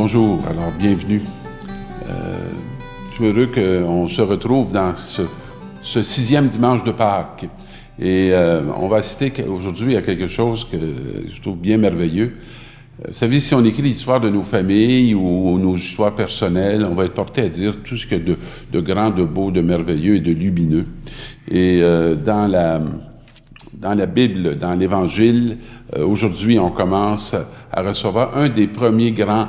Bonjour, alors bienvenue. Je suis heureux qu'on se retrouve dans ce 6e dimanche de Pâques. Et on va assister aujourd'hui à quelque chose que je trouve bien merveilleux. Vous savez, si on écrit l'histoire de nos familles ou nos histoires personnelles, on va être porté à dire tout ce qu'il y a de grand, de beau, de merveilleux et de lumineux. Et dans la Bible, dans l'Évangile, aujourd'hui, on commence à recevoir un des premiers grands,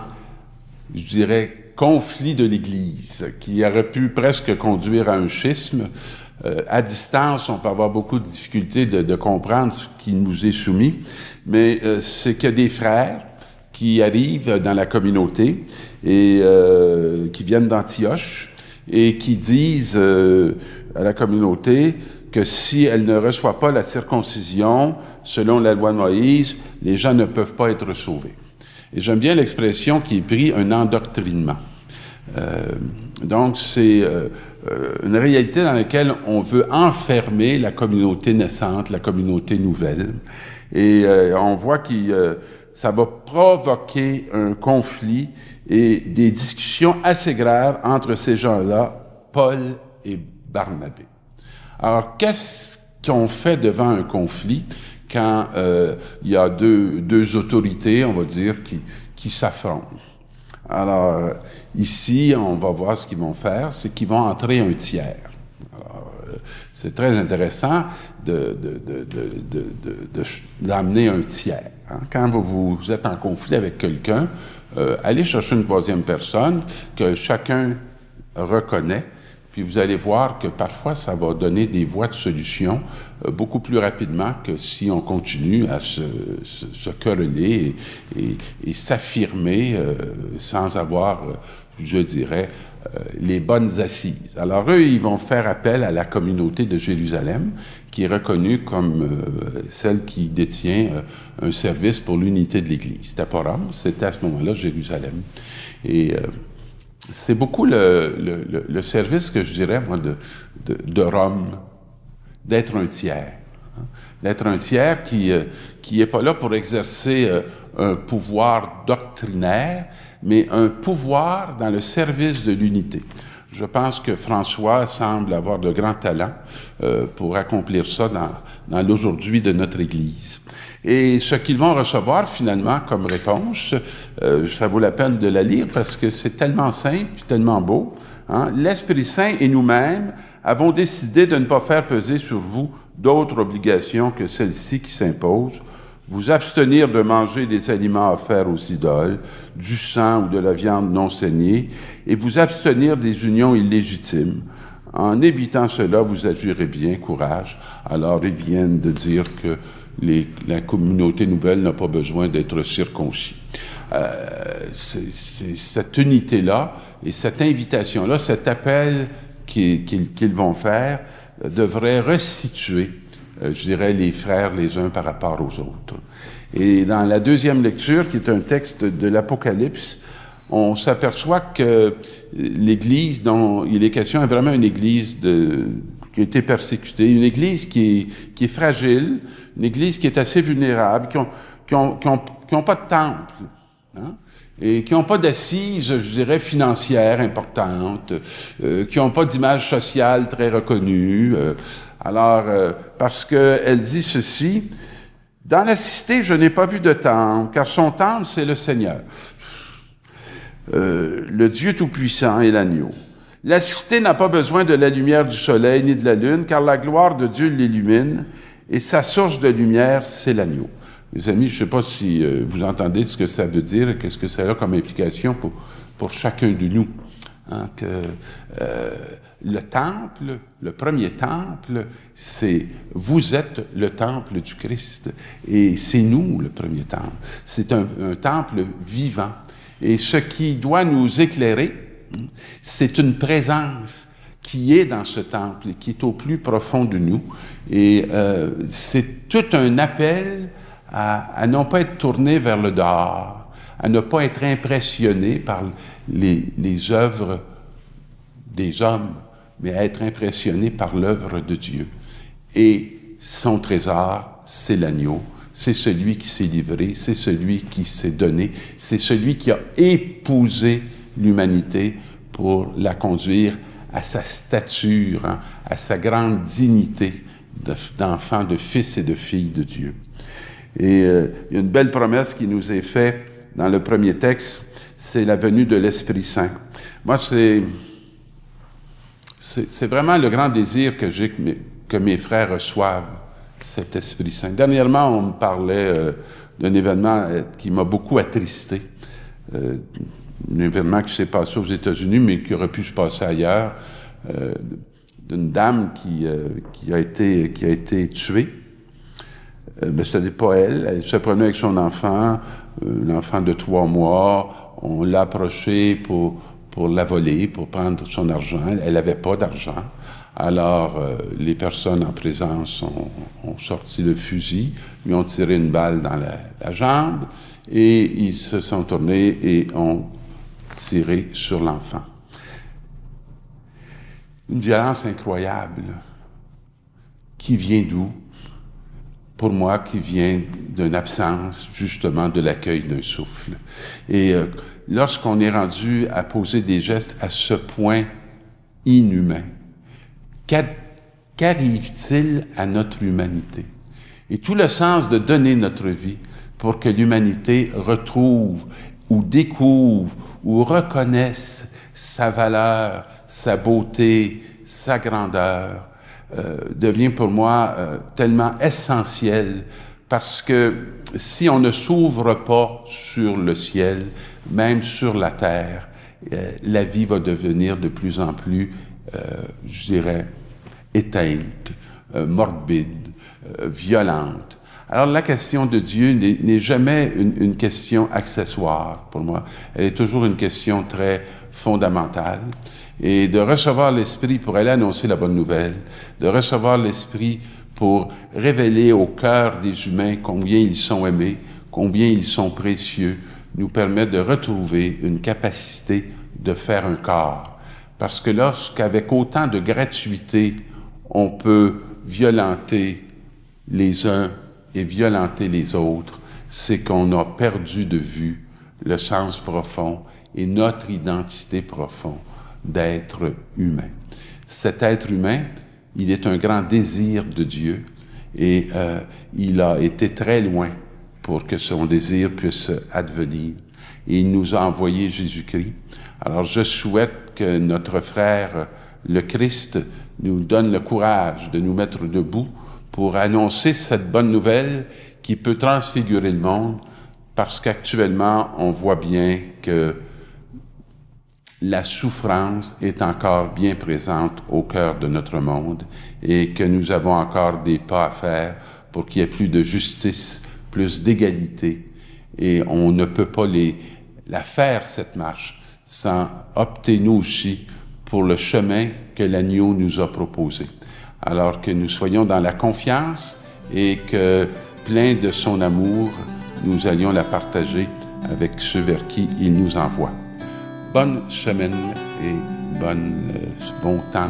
je dirais, conflits de l'Église, qui aurait pu presque conduire à un schisme. À distance, on peut avoir beaucoup de difficultés de comprendre ce qui nous est soumis, mais c'est qu'il y a des frères qui arrivent dans la communauté et qui viennent d'Antioche et qui disent à la communauté que si elle ne reçoit pas la circoncision, selon la loi de Moïse, les gens ne peuvent pas être sauvés. Et j'aime bien l'expression qui est prise, un endoctrinement. Donc, c'est une réalité dans laquelle on veut enfermer la communauté naissante, la communauté nouvelle. Et on voit que ça va provoquer un conflit et des discussions assez graves entre ces gens-là, Paul et Barnabé. Alors, qu'est-ce qu'on fait devant un conflit quand il y a deux autorités, on va dire, qui s'affrontent? Alors, ici, on va voir ce qu'ils vont faire, c'est qu'ils vont entrer un tiers. Alors, c'est très intéressant d'amener un tiers. Hein? Quand vous êtes en conflit avec quelqu'un, allez chercher une troisième personne que chacun reconnaît, puis vous allez voir que parfois, ça va donner des voies de solution beaucoup plus rapidement que si on continue à se quereller et s'affirmer sans avoir, je dirais, les bonnes assises. Alors eux, ils vont faire appel à la communauté de Jérusalem, qui est reconnue comme celle qui détient un service pour l'unité de l'Église. C'était pas Rome, c'était à ce moment-là Jérusalem. Et c'est beaucoup le service que je dirais, moi, de Rome, d'être un tiers. Hein? D'être un tiers qui est pas là pour exercer un pouvoir doctrinaire, mais un pouvoir dans le service de l'unité. Je pense que François semble avoir de grands talents pour accomplir ça dans l'aujourd'hui de notre Église. Et ce qu'ils vont recevoir finalement comme réponse, ça vaut la peine de la lire parce que c'est tellement simple et tellement beau. Hein? L'Esprit Saint et nous-mêmes avons décidé de ne pas faire peser sur vous d'autres obligations que celles-ci qui s'imposent. Vous abstenir de manger des aliments offerts aux idoles, du sang ou de la viande non saignée, et vous abstenir des unions illégitimes. En évitant cela, vous agirez bien, courage. Alors, ils viennent de dire que la communauté nouvelle n'a pas besoin d'être circoncis. C'est cette unité-là et cette invitation-là, cet appel qu'ils vont faire, devrait resituer, je dirais, les frères les uns par rapport aux autres. Et dans la deuxième lecture, qui est un texte de l'Apocalypse, on s'aperçoit que l'Église dont il est question est vraiment une Église qui a été persécutée, une Église qui est fragile, une Église qui est assez vulnérable, qui ont pas de temple, hein? Et qui n'ont pas d'assises, je dirais, financières importantes, qui n'ont pas d'image sociale très reconnue. Parce qu'elle dit ceci, « Dans la cité, je n'ai pas vu de temple, car son temple, c'est le Seigneur, le Dieu Tout-Puissant et l'agneau. La cité n'a pas besoin de la lumière du soleil ni de la lune, car la gloire de Dieu l'illumine, et sa source de lumière, c'est l'agneau. » Mes amis, je ne sais pas si vous entendez ce que ça veut dire et qu'est-ce que ça a comme implication pour chacun de nous. Hein, le temple, le premier temple, c'est vous êtes le temple du Christ et c'est nous le premier temple. C'est un temple vivant. Et ce qui doit nous éclairer, c'est une présence qui est dans ce temple et qui est au plus profond de nous. Et c'est tout un appel à non pas être tourné vers le dehors, à ne pas être impressionné par les œuvres des hommes, mais à être impressionné par l'œuvre de Dieu. Et son trésor, c'est l'agneau, c'est celui qui s'est livré, c'est celui qui s'est donné, c'est celui qui a épousé l'humanité pour la conduire à sa stature, hein, à sa grande dignité d'enfant, de fils et de fille de Dieu. Et il y a une belle promesse qui nous est faite dans le premier texte, c'est la venue de l'Esprit Saint. Moi, c'est vraiment le grand désir que j'ai que mes frères reçoivent cet Esprit Saint. Dernièrement, on me parlait d'un événement qui m'a beaucoup attristé. Un événement qui s'est passé aux États-Unis, mais qui aurait pu se passer ailleurs, d'une dame qui a été tuée. Mais ce n'était pas elle. Elle se promenait avec son enfant, l'enfant de 3 mois. On l'a approché pour la voler, pour prendre son argent. Elle n'avait pas d'argent. Alors, les personnes en présence ont sorti le fusil, lui ont tiré une balle dans la jambe, et ils se sont tournés et ont tiré sur l'enfant. Une violence incroyable qui vient d'où? Pour moi, qui vient d'une absence, justement, de l'accueil d'un souffle. Et lorsqu'on est rendu à poser des gestes à ce point inhumains, qu'arrive-t-il à notre humanité? Et tout le sens de donner notre vie pour que l'humanité retrouve ou découvre ou reconnaisse sa valeur, sa beauté, sa grandeur, devient pour moi tellement essentiel, parce que si on ne s'ouvre pas sur le ciel, même sur la terre, la vie va devenir de plus en plus, je dirais, éteinte, morbide, violente. Alors la question de Dieu n'est jamais une question accessoire pour moi. Elle est toujours une question très fondamentale. Et de recevoir l'Esprit pour aller annoncer la bonne nouvelle, de recevoir l'Esprit pour révéler au cœur des humains combien ils sont aimés, combien ils sont précieux, nous permet de retrouver une capacité de faire un corps. Parce que lorsqu'avec autant de gratuité, on peut violenter les uns et violenter les autres, c'est qu'on a perdu de vue le sens profond et notre identité profonde d'être humain. Cet être humain, il est un grand désir de Dieu et il a été très loin pour que son désir puisse advenir. Et il nous a envoyé Jésus-Christ. Alors je souhaite que notre frère, le Christ, nous donne le courage de nous mettre debout pour annoncer cette bonne nouvelle qui peut transfigurer le monde, parce qu'actuellement, on voit bien que la souffrance est encore bien présente au cœur de notre monde et que nous avons encore des pas à faire pour qu'il y ait plus de justice, plus d'égalité. Et on ne peut pas la faire, cette marche, sans opter nous aussi pour le chemin que l'agneau nous a proposé. Alors que nous soyons dans la confiance et que, plein de son amour, nous allions la partager avec ceux vers qui il nous envoie. Bonne semaine et bon temps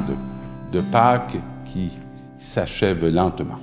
de Pâques qui s'achève lentement.